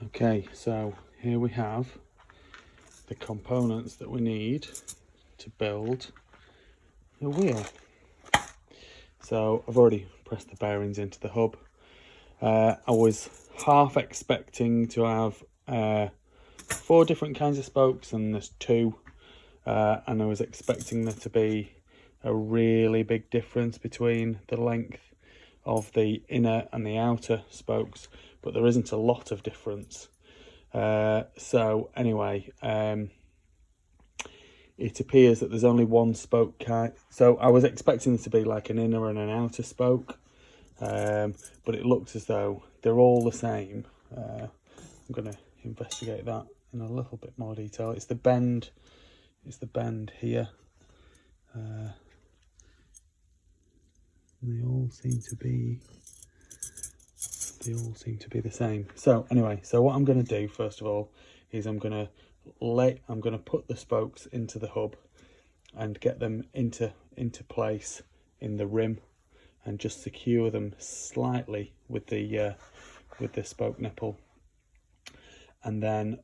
Okay, so here we have the components that we need to build the wheel. So I've already pressed the bearings into the hub. I was half expecting to have 4 different kinds of spokes, and there's 2, and I was expecting there to be a really big difference between the length of the inner and the outer spokes, but there isn't a lot of difference. So anyway, it appears that there's only one spoke kind. So I was expecting there to be like an inner and an outer spoke, but it looks as though they're all the same. I'm going to investigate that in a little bit more detail. It's the bend here. They all seem to be the same. So anyway, so what I'm going to do first of all is I'm going to put the spokes into the hub and get them into place in the rim, and just secure them slightly with the spoke nipple. And then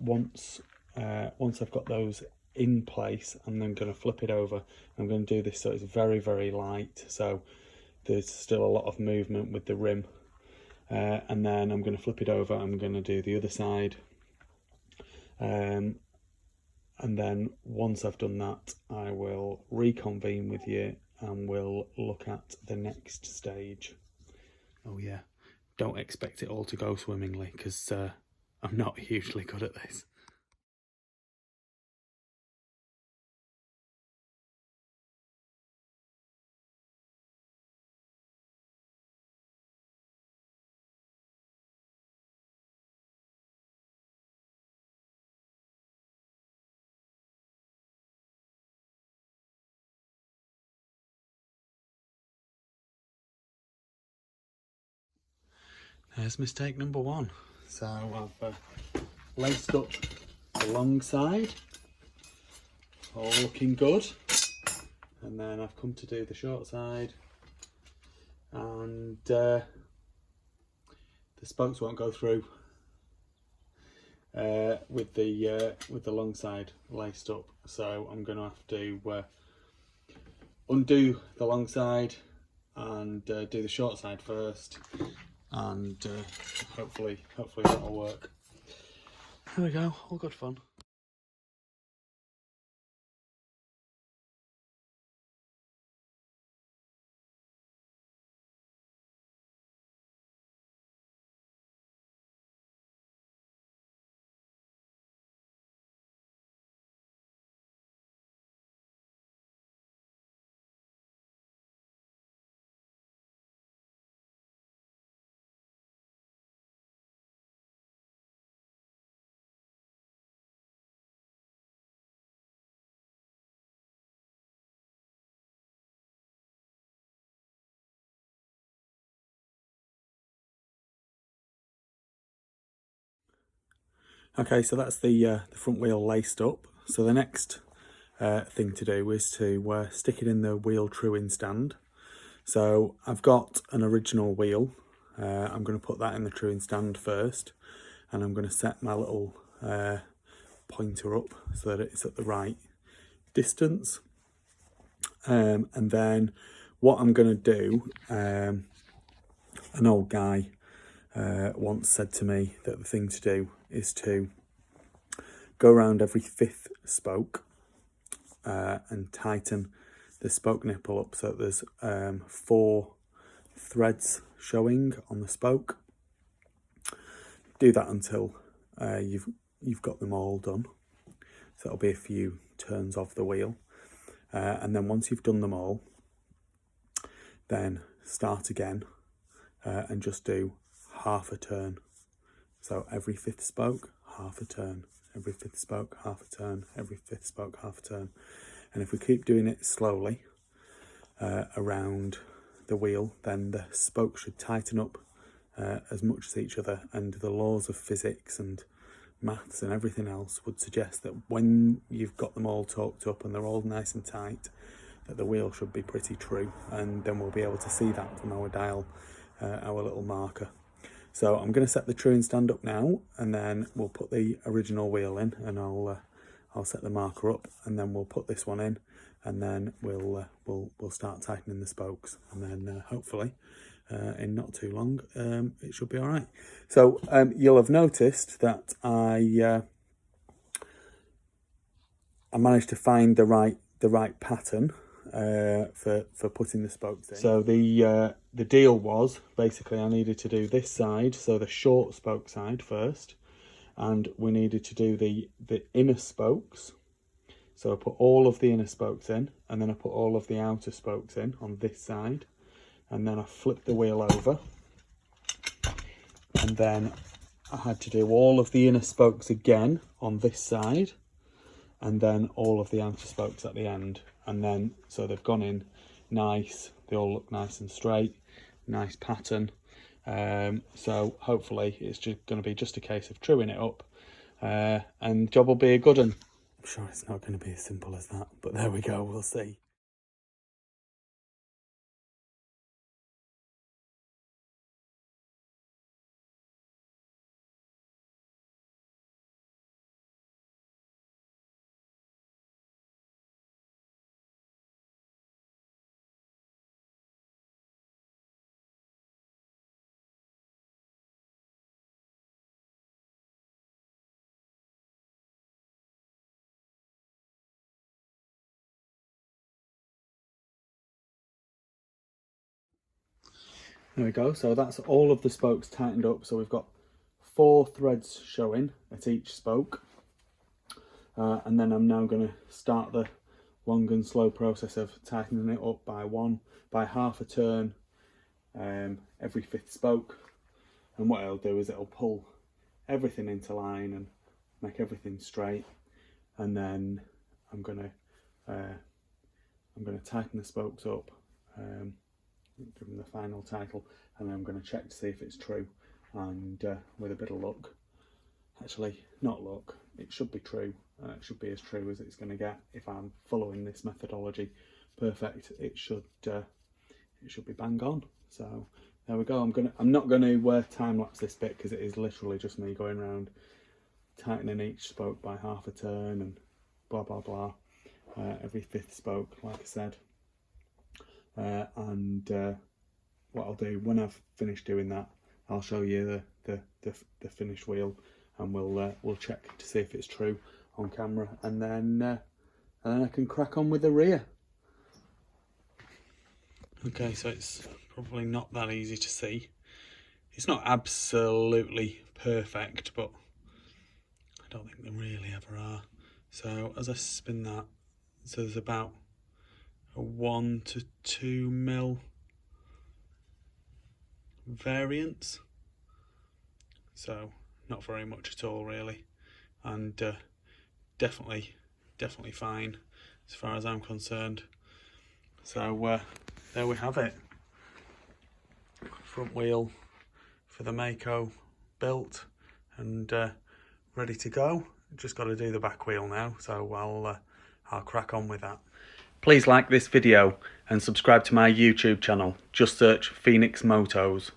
once I've got those in place, I'm then going to flip it over. I'm going to do this so it's very, very light, so there's still a lot of movement with the rim. And then I'm going to flip it over. I'm going to do the other side. And then once I've done that, I will reconvene with you and we'll look at the next stage. Oh yeah, don't expect it all to go swimmingly, because I'm not hugely good at this. There's mistake number 1. So I've laced up the long side, all looking good, and then I've come to do the short side, and the spokes won't go through with the long side laced up. So I'm going to have to undo the long side and do the short side first, and hopefully that'll work. There we go, all good fun. Okay, so that's the front wheel laced up. So the next thing to do is to stick it in the wheel true-in stand. So I've got an original wheel. I'm going to put that in the true-in stand first, and I'm going to set my little pointer up so that it's at the right distance. And then what I'm going to do, an old guy once said to me that the thing to do is to go around every 5th spoke and tighten the spoke nipple up so that there's 4 threads showing on the spoke. Do that until you've got them all done. So it'll be a few turns of the wheel, and then once you've done them all, then start again and just do half a turn. So every 5th spoke, half a turn. Every 5th spoke, half a turn. Every 5th spoke, half a turn. And if we keep doing it slowly around the wheel, then the spokes should tighten up as much as each other, and the laws of physics and maths and everything else would suggest that when you've got them all torqued up and they're all nice and tight, that the wheel should be pretty true, and then we'll be able to see that from our dial, our little marker. So I'm going to set the truing stand up now, and then we'll put the original wheel in, and I'll set the marker up, and then we'll put this one in, and then we'll start tightening the spokes, and then hopefully in not too long it should be all right. So you'll have noticed that I managed to find the right pattern for putting the spokes in. So the deal was basically I needed to do this side, so the short spoke side first, and we needed to do the inner spokes. So I put all of the inner spokes in, and then I put all of the outer spokes in on this side, and then I flipped the wheel over, and then I had to do all of the inner spokes again on this side, and then all of the outer spokes at the end. And then so they've gone in nice, they all look nice and straight, nice pattern. So hopefully it's just going to be just a case of truing it up, and job will be a good one. I'm sure it's not going to be as simple as that, but there we go, we'll see. There we go, so that's all of the spokes tightened up. So we've got 4 threads showing at each spoke, and then I'm now going to start the long and slow process of tightening it up by half a turn every 5th spoke. And what it'll do is it'll pull everything into line and make everything straight, and then I'm going to tighten the spokes up, give them the final title, and then I'm going to check to see if it's true, and with a bit of luck, actually not luck, it should be true. It should be as true as it's going to get if I'm following this methodology perfect. It should be bang on. So there we go. I'm not going to time lapse this bit because it is literally just me going around tightening each spoke by half a turn and blah blah blah every 5th spoke, like I said. And what I'll do when I've finished doing that, I'll show you the finished wheel, and we'll check to see if it's true on camera, and then I can crack on with the rear. Okay, so it's probably not that easy to see. It's not absolutely perfect, but I don't think they really ever are. So as I spin that, so there's about a 1 to 2 mil variance, so not very much at all really, and definitely fine as far as I'm concerned. So there we have it, front wheel for the Maico built and ready to go. Just got to do the back wheel now, so I'll crack on with that. Please like this video and subscribe to my YouTube channel. Just search Phoenix Motos.